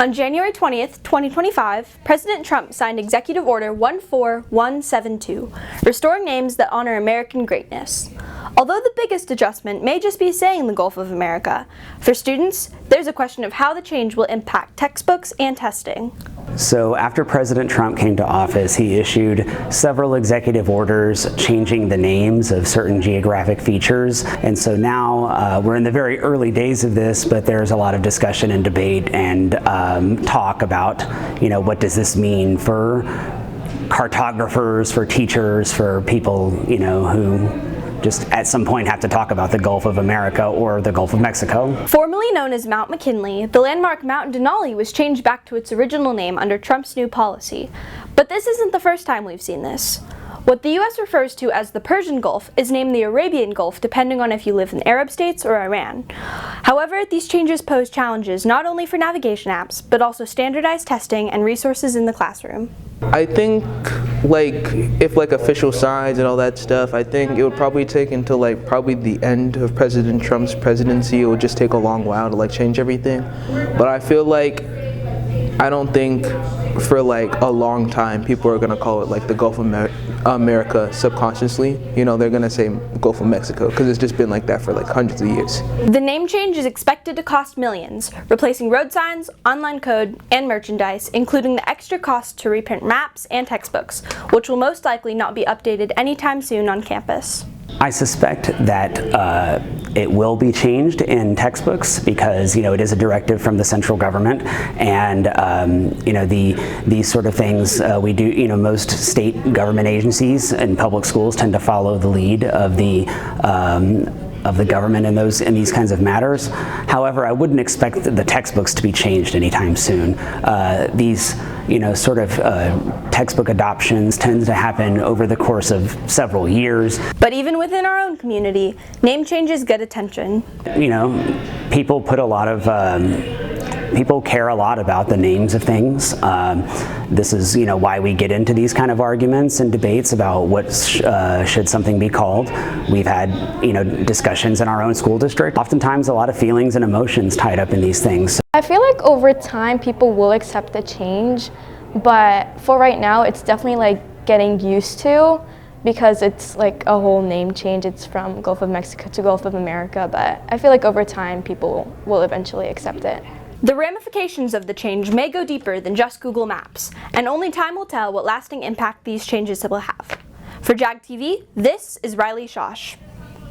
On January 20th, 2025, President Trump signed Executive Order 14172, restoring names that honor American greatness. Although the biggest adjustment may just be saying the Gulf of America, for students, there's a question of how the change will impact textbooks and testing. So after President Trump came to office, he issued several executive orders changing the names of certain geographic features. And so now we're in the very early days of this, but there's a lot of discussion and debate and talk about, what does this mean for cartographers, for teachers, for people, who just at some point have to talk about the Gulf of America or the Gulf of Mexico. Formerly known as Mount McKinley, the landmark Mount Denali was changed back to its original name under Trump's new policy. But this isn't the first time we've seen this. What the U.S. refers to as the Persian Gulf is named the Arabian Gulf depending on if you live in Arab states or Iran. However, these changes pose challenges not only for navigation apps, but also standardized testing and resources in the classroom. I think if official signs and all that stuff, I think it would probably take until probably the end of President Trump's presidency. It would just take a long while to change everything. But I feel I don't think for a long time people are gonna call it the Gulf of America subconsciously. They're gonna say Gulf of Mexico because it's just been like that for hundreds of years. The name change is expected to cost millions, replacing road signs, online code, and merchandise, including the extra cost to reprint maps and textbooks, which will most likely not be updated anytime soon on campus. I suspect that it will be changed in textbooks because it is a directive from the central government, and these sort of things we do. Most state government agencies and public schools tend to follow the lead of the government in these kinds of matters. However, I wouldn't expect the textbooks to be changed anytime soon. These textbook adoptions tend to happen over the course of several years. But even within our own community, name changes get attention. People put a lot of people care a lot about the names of things. This is, why we get into these kind of arguments and debates about what should something be called. We've had, discussions in our own school district. Oftentimes, a lot of feelings and emotions tied up in these things. I feel over time, people will accept the change, but for right now, it's definitely getting used to because it's a whole name change. It's from Gulf of Mexico to Gulf of America, but I feel over time, people will eventually accept it. The ramifications of the change may go deeper than just Google Maps, and only time will tell what lasting impact these changes will have. For JAG TV, this is Riley Schosch.